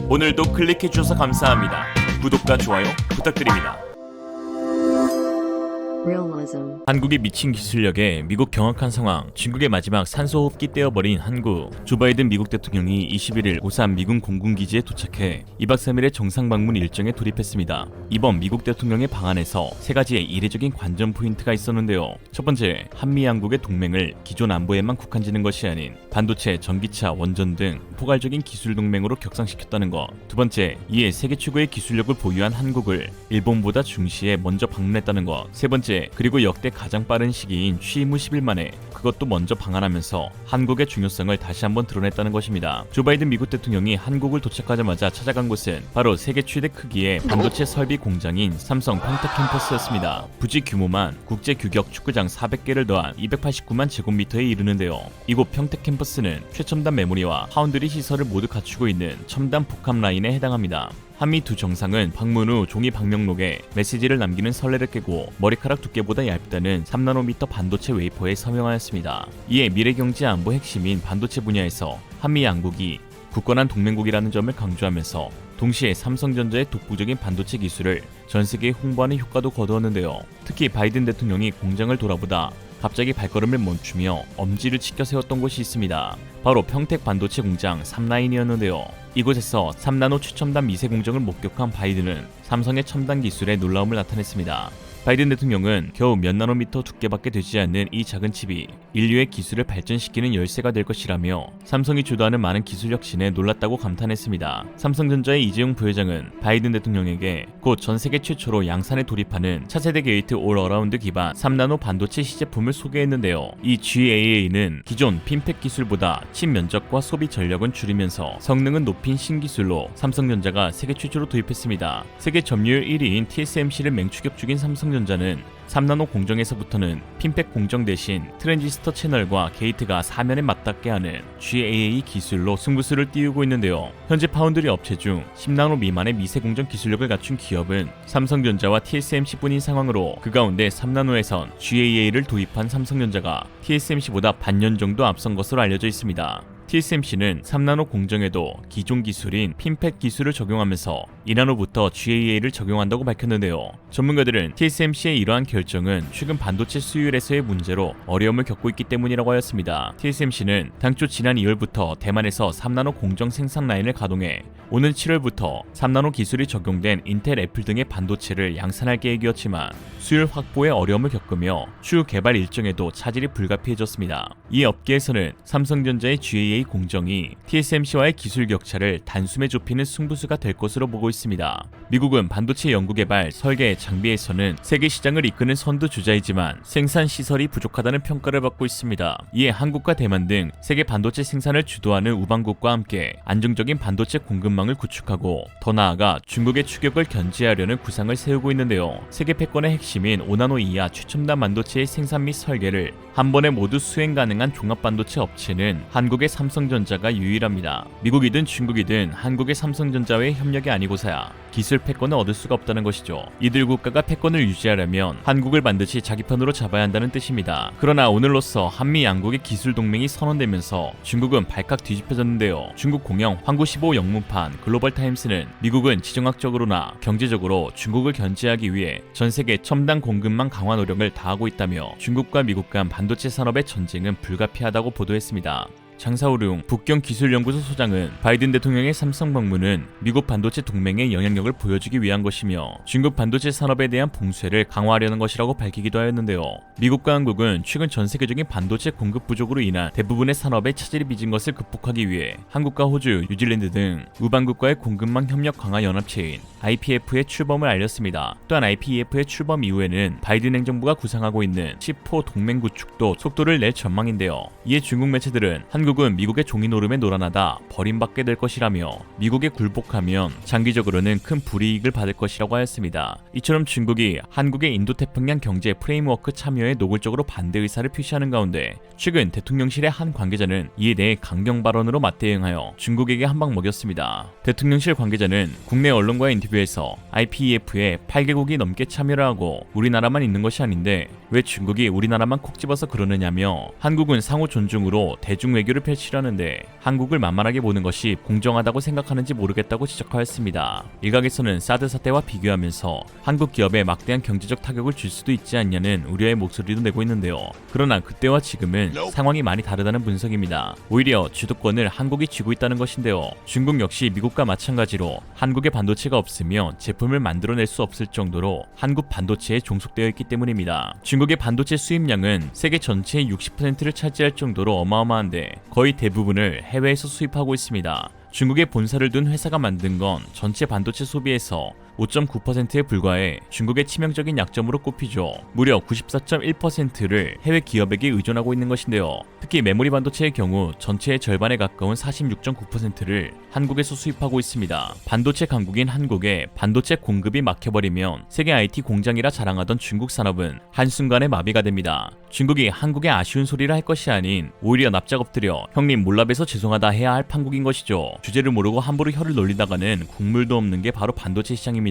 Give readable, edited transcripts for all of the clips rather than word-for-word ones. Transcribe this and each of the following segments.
오늘도 클릭해주셔서 감사합니다. 구독과 좋아요 부탁드립니다. Realism. 한국의 미친 기술력에 미국 경악한 상황, 중국의 마지막 산소호흡기 떼어버린 한국. 조 바이든 미국 대통령이 21일 고산 미군 공군기지에 도착해 2박 3일의 정상 방문 일정에 돌입했습니다. 이번 미국 대통령의 방안에서 세 가지의 이례적인 관전 포인트가 있었는데요. 첫 번째, 한미 양국의 동맹을 기존 안보에만 국한지는 것이 아닌 반도체, 전기차, 원전 등 포괄적인 기술 동맹으로 격상시켰다는 것. 두 번째, 이에 세계 최고의 기술력을 보유한 한국을 일본보다 중시해 먼저 방문했다는 것. 세 번째, 그리고 역대 가장 빠른 시기인 취임 후 10일 만에 그것도 먼저 방한하면서 한국의 중요성을 다시 한번 드러냈다는 것입니다. 조 바이든 미국 대통령이 한국을 도착하자마자 찾아간 곳은 바로 세계 최대 크기의 반도체 설비 공장인 삼성 평택 캠퍼스였습니다. 부지 규모만 국제 규격 축구장 400개를 더한 289만 제곱미터에 이르는데요. 이곳 평택 캠퍼스는 최첨단 메모리와 파운드리 시설을 모두 갖추고 있는 첨단 복합 라인에 해당합니다. 한미 두 정상은 방문 후 종이 방명록에 메시지를 남기는 선례를 깨고 머리카락 두께보다 얇다는 3나노미터 반도체 웨이퍼에 서명하였습니다. 이에 미래경제 안보 핵심인 반도체 분야에서 한미 양국이 굳건한 동맹국이라는 점을 강조하면서 동시에 삼성전자의 독보적인 반도체 기술을 전 세계에 홍보하는 효과도 거두었는데요. 특히 바이든 대통령이 공장을 돌아보다 갑자기 발걸음을 멈추며 엄지를 치켜 세웠던 곳이 있습니다. 바로 평택 반도체 공장 3라인이었는데요. 이곳에서 3나노 최첨단 미세 공정을 목격한 바이든은 삼성의 첨단 기술에 놀라움을 나타냈습니다. 바이든 대통령은 겨우 몇 나노미터 두께밖에 되지 않는 이 작은 칩이 인류의 기술을 발전시키는 열쇠가 될 것이라며 삼성이 주도하는 많은 기술 혁신에 놀랐다고 감탄했습니다. 삼성전자의 이재용 부회장은 바이든 대통령에게 곧 전 세계 최초로 양산에 돌입하는 차세대 게이트 올 어라운드 기반 3나노 반도체 시제품을 소개했는데요. 이 GAA는 기존 핀팩 기술보다 칩 면적과 소비 전력은 줄이면서 성능은 높인 신기술로 삼성전자가 세계 최초로 도입했습니다. 세계 점유율 1위인 TSMC를 맹추격 중인 삼성전자는 3나노 공정에서부터는 핀팩 공정 대신 트랜지스터 채널과 게이트가 사면에 맞닿게 하는 GAA 기술로 승부수를 띄우고 있는데요. 현재 파운드리 업체 중 10나노 미만의 미세 공정 기술력을 갖춘 기업은 삼성전자와 TSMC뿐인 상황으로 그 가운데 3나노에선 GAA를 도입한 삼성전자가 TSMC보다 반년 정도 앞선 것으로 알려져 있습니다. TSMC는 3나노 공정에도 기존 기술인 핀팩 기술을 적용하면서 2나노부터 GAA를 적용한다고 밝혔는데요. 전문가들은 TSMC의 이러한 결정은 최근 반도체 수율에서의 문제로 어려움을 겪고 있기 때문이라고 하였습니다. TSMC는 당초 지난 2월부터 대만에서 3나노 공정 생산 라인을 가동해 오는 7월부터 3나노 기술이 적용된 인텔, 애플 등의 반도체를 양산할 계획이었지만 수율 확보에 어려움을 겪으며 추후 개발 일정에도 차질이 불가피해졌습니다. 이 업계에서는 삼성전자의 GAA 공정이 TSMC와의 기술 격차를 단숨에 좁히는 승부수가 될 것으로 보고 있습니다. 미국은 반도체 연구개발, 설계, 장비에서는 세계 시장을 이끄는 선두주자이지만 생산 시설이 부족하다는 평가를 받고 있습니다. 이에 한국과 대만 등 세계 반도체 생산을 주도하는 우방국과 함께 안정적인 반도체 공급망을 구축하고 더 나아가 중국의 추격을 견제하려는 구상을 세우고 있는데요. 세계 패권의 핵심인 5나노 이하 최첨단 반도체의 생산 및 설계를 한 번에 모두 수행 가능한 종합 반도체 업체는 한국의 삼성전자가 유일합니다. 미국이든 중국이든 한국의 삼성전자와의 협력이 아니고서야 기술 패권을 얻을 수가 없다는 것이죠. 이들 국가가 패권을 유지하려면 한국을 반드시 자기 편으로 잡아야 한다는 뜻입니다. 그러나 오늘로써 한미 양국의 기술 동맹이 선언되면서 중국은 발칵 뒤집혀졌는데요. 중국 공영 황구15 영문판 글로벌타임스는 미국은 지정학적으로나 경제적으로 중국을 견제하기 위해 전 세계 첨단 공급망 강화 노력을 다하고 있다며 중국과 미국 간 반도체 산업의 전쟁은 불가피하다고 보도했습니다. 장사오룡 북경기술연구소 소장은 바이든 대통령의 삼성 방문은 미국 반도체 동맹의 영향력을 보여주기 위한 것이며 중국 반도체 산업에 대한 봉쇄를 강화하려는 것이라고 밝히기도 하였는데요. 미국과 한국은 최근 전 세계적인 반도체 공급 부족으로 인한 대부분의 산업에 차질이 빚은 것을 극복하기 위해 한국과 호주, 뉴질랜드 등 우방국과의 공급망 협력 강화 연합체인 IPF의 출범을 알렸습니다. 또한 IPEF의 출범 이후에는 바이든 행정부가 구상하고 있는 10호 동맹 구축도 속도를 낼 전망인데요. 이에 중국 매체들은 한국은 미국의 종이 노름에 놀아나다 버림받게 될 것이라며 미국에 굴복하면 장기적으로는 큰 불이익을 받을 것이라고 하였습니다. 이처럼 중국이 한국의 인도태평양 경제 프레임워크 참여에 노골적으로 반대 의사를 표시하는 가운데 최근 대통령실의 한 관계자는 이에 대해 강경 발언으로 맞대응하여 중국에게 한방 먹였습니다. 대통령실 관계자는 국내 언론과의 인터뷰에서 IPEF에 8개국이 넘게 참여를 하고 우리나라만 있는 것이 아닌데 왜 중국이 우리나라만 콕 집어서 그러느냐며 한국은 상호 존중으로 대중 외교를 외교를 펼치려는데 한국을 만만하게 보는 것이 공정하다고 생각하는지 모르겠다고 지적하였습니다. 일각에서는 사드 사태와 비교하면서 한국 기업에 막대한 경제적 타격을 줄 수도 있지 않냐는 우려의 목소리도 내고 있는데요. 그러나 그때와 지금은 상황이 많이 다르다는 분석입니다. 오히려 주도권을 한국이 쥐고 있다는 것인데요. 중국 역시 미국과 마찬가지로 한국의 반도체가 없으면 제품을 만들어낼 수 없을 정도로 한국 반도체에 종속되어 있기 때문입니다. 중국의 반도체 수입량은 세계 전체의 60%를 차지할 정도로 어마어마한데 거의 대부분을 해외에서 수입하고 있습니다. 중국에 본사를 둔 회사가 만든 건 전체 반도체 소비에서 5.9%에 불과해 중국의 치명적인 약점으로 꼽히죠. 무려 94.1%를 해외 기업에게 의존하고 있는 것인데요. 특히 메모리 반도체의 경우 전체의 절반에 가까운 46.9%를 한국에서 수입하고 있습니다. 반도체 강국인 한국에 반도체 공급이 막혀버리면 세계 IT 공장이라 자랑하던 중국 산업은 한순간에 마비가 됩니다. 중국이 한국의 아쉬운 소리를 할 것이 아닌 오히려 납작 엎드려 형님 몰라봬서 죄송하다 해야 할 판국인 것이죠. 주제를 모르고 함부로 혀를 놀리다가는 국물도 없는 게 바로 반도체 시장입니다.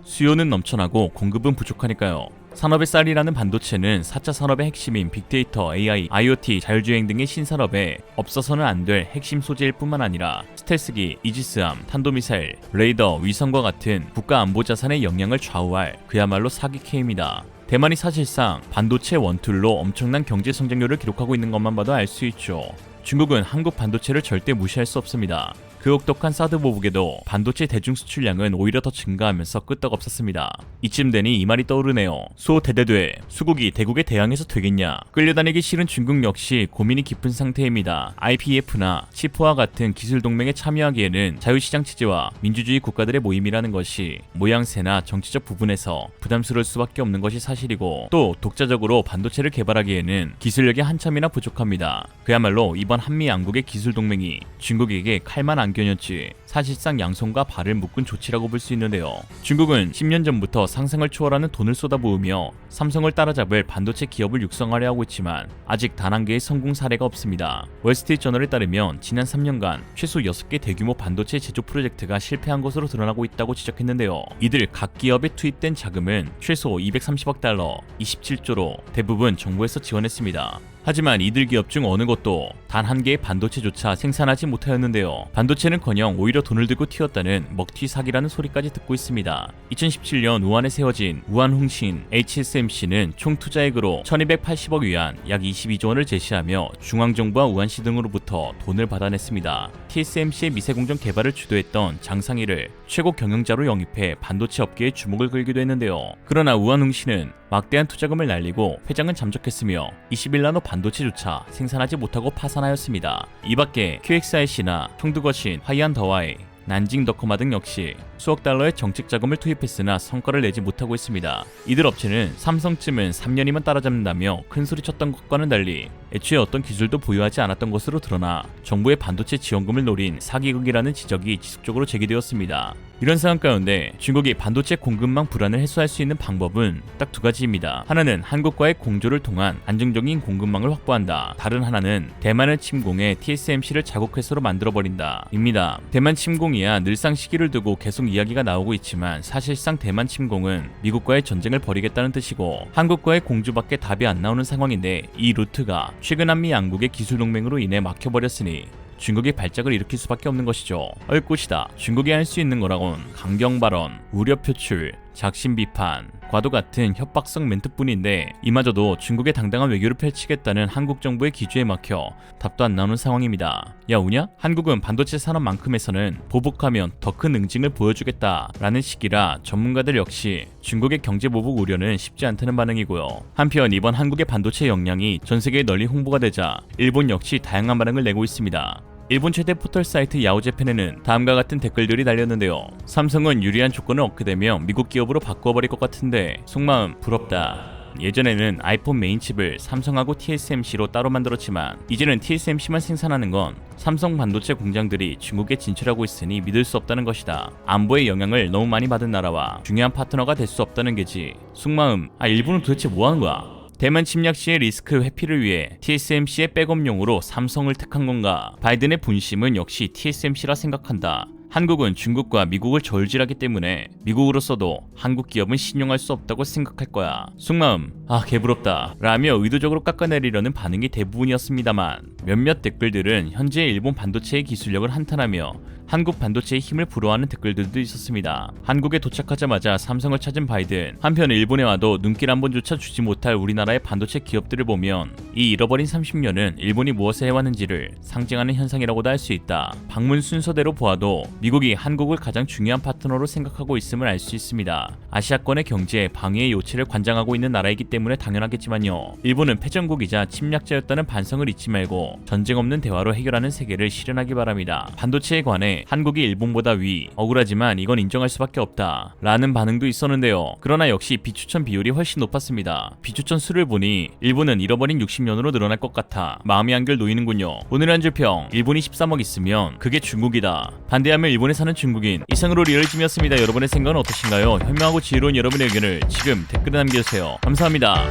수요는 넘쳐나고 공급은 부족하니까요. 산업의 쌀이라는 반도체는 4차 산업의 핵심인 빅데이터, AI, IoT, 자율주행 등의 신산업에 없어서는 안 될 핵심 소재일 뿐만 아니라 스텔스기, 이지스함, 탄도미사일, 레이더, 위성과 같은 국가 안보 자산의 영향을 좌우할 그야말로 사기캐입니다. 대만이 사실상 반도체 원툴로 엄청난 경제 성장률을 기록하고 있는 것만 봐도 알 수 있죠. 중국은 한국 반도체를 절대 무시할 수 없습니다. 그 혹독한 사드 보복에도 반도체 대중 수출량은 오히려 더 증가하면서 끄떡없었습니다. 이쯤 되니 이 말이 떠오르네요. 소대대돼 수국이 대국에 대항해서 되겠냐. 끌려다니기 싫은 중국 역시 고민이 깊은 상태입니다. IPEF나 시포와 같은 기술 동맹에 참여하기에는 자유시장 체제와 민주주의 국가들의 모임이라는 것이 모양새나 정치적 부분에서 부담스러울 수밖에 없는 것이 사실이고, 또 독자적으로 반도체를 개발하기에는 기술력이 한참이나 부족합니다. 그야말로 이번 한미 양국의 기술 동맹이 중국에게 칼만 안겨녔지 사실상 양손과 발을 묶은 조치라고 볼 수 있는데요. 중국은 10년 전부터 상상을 초월하는 돈을 쏟아부으며 삼성을 따라잡을 반도체 기업을 육성하려 하고 있지만 아직 단 한 개의 성공 사례가 없습니다. 월스트리트저널에 따르면 지난 3년간 최소 6개 대규모 반도체 제조 프로젝트가 실패한 것으로 드러나고 있다고 지적했는데요. 이들 각 기업에 투입된 자금은 최소 230억 달러, 27조로 대부분 정부에서 지원했습니다. 하지만 이들 기업 중 어느 것도 단 한 개의 반도체조차 생산하지 못하였는데요. 반도체는커녕 오히려 돈을 들고 튀었다는 먹튀 사기라는 소리까지 듣고 있습니다. 2017년 우한에 세워진 우한홍신 HSMC는 총 투자액으로 1280억 위안 약 22조 원을 제시하며 중앙정부와 우한시 등으로부터 돈을 받아냈습니다. TSMC의 미세공정 개발을 주도했던 장상희를 최고 경영자로 영입해 반도체 업계의 주목을 끌기도 했는데요. 그러나 우한홍신은 막대한 투자금을 날리고 회장은 잠적했으며 20일 나노 반도체조차 생산하지 못하고 파산하였습니다. 이 밖에 QXIC나 청두거신, 하이안더와이, 난징더커마 등 역시 수억 달러의 정책 자금을 투입했으나 성과를 내지 못하고 있습니다. 이들 업체는 삼성쯤은 3년이면 따라잡는다며 큰소리쳤던 것과는 달리 애초에 어떤 기술도 보유하지 않았던 것으로 드러나 정부의 반도체 지원금을 노린 사기극이라는 지적이 지속적으로 제기되었습니다. 이런 상황 가운데 중국이 반도체 공급망 불안을 해소할 수 있는 방법은 딱 두 가지입니다. 하나는 한국과의 공조를 통한 안정적인 공급망을 확보한다. 다른 하나는 대만을 침공해 TSMC를 자국 회사로 만들어버린다 입니다. 대만 침공이야 늘상 시기를 두고 계속 이야기가 나오고 있지만 사실상 대만 침공은 미국과의 전쟁을 벌이겠다는 뜻이고 한국과의 공조밖에 답이 안 나오는 상황인데, 이 루트가 최근 한미 양국의 기술 동맹으로 인해 막혀버렸으니 중국이 발작을 일으킬 수밖에 없는 것이죠. 얼꽃이다. 중국이 할 수 있는 거라곤 강경 발언, 우려 표출, 작심 비판, 과도 같은 협박성 멘트뿐인데 이마저도 중국의 당당한 외교를 펼치겠다는 한국 정부의 기조에 막혀 답도 안 나오는 상황입니다. 야 우냐? 한국은 반도체 산업만큼에서는 보복하면 더 큰 응징을 보여주겠다라는 식이라 전문가들 역시 중국의 경제 보복 우려는 쉽지 않다는 반응이고요. 한편 이번 한국의 반도체 역량이 전 세계에 널리 홍보가 되자 일본 역시 다양한 반응을 내고 있습니다. 일본 최대 포털 사이트 야오재팬에는 다음과 같은 댓글들이 달렸는데요. 삼성은 유리한 조건을 얻게 되면 미국 기업으로 바꿔버릴 것 같은데 속마음 부럽다. 예전에는 아이폰 메인 칩을 삼성하고 TSMC로 따로 만들었지만 이제는 TSMC만 생산하는 건 삼성 반도체 공장들이 중국에 진출하고 있으니 믿을 수 없다는 것이다. 안보의 영향을 너무 많이 받은 나라와 중요한 파트너가 될 수 없다는 게지. 속마음 일본은 도대체 뭐 하는 거야? 대만 침략 시의 리스크 회피를 위해 TSMC의 백업용으로 삼성을 택한 건가? 바이든의 본심은 역시 TSMC라 생각한다. 한국은 중국과 미국을 저울질하기 때문에 미국으로서도 한국 기업은 신용할 수 없다고 생각할 거야. 속마음 개부럽다 라며 의도적으로 깎아내리려는 반응이 대부분이었습니다만 몇몇 댓글들은 현재 일본 반도체의 기술력을 한탄하며 한국 반도체의 힘을 부러워하는 댓글들도 있었습니다. 한국에 도착하자마자 삼성을 찾은 바이든, 한편 일본에 와도 눈길 한 번조차 주지 못할 우리나라의 반도체 기업들을 보면 이 잃어버린 30년은 일본이 무엇을 해왔는지를 상징하는 현상이라고도 할 수 있다. 방문 순서대로 보아도 미국이 한국을 가장 중요한 파트너로 생각하고 있음을 알 수 있습니다. 아시아권의 경제, 방위의 요체를 관장하고 있는 나라이기 때문에 당연하겠지만요. 일본은 패전국이자 침략자였다는 반성을 잊지 말고 전쟁 없는 대화로 해결하는 세계를 실현하기 바랍니다. 반도체에 관해 한국이 일본보다 위, 억울하지만 이건 인정할 수밖에 없다 라는 반응도 있었는데요. 그러나 역시 비추천 비율이 훨씬 높았습니다. 비추천 수를 보니 일본은 잃어버린 60년으로 늘어날 것 같아 마음이 한결 놓이는군요. 오늘의 한 줄평, 일본이 13억 있으면 그게 중국이다. 반대하면 일본에 사는 중국인. 이상으로 리얼짐이었습니다. 여러분의 생각은 어떠신가요? 현명하고 지혜로운 여러분의 의견을 지금 댓글에 남겨주세요. 감사합니다.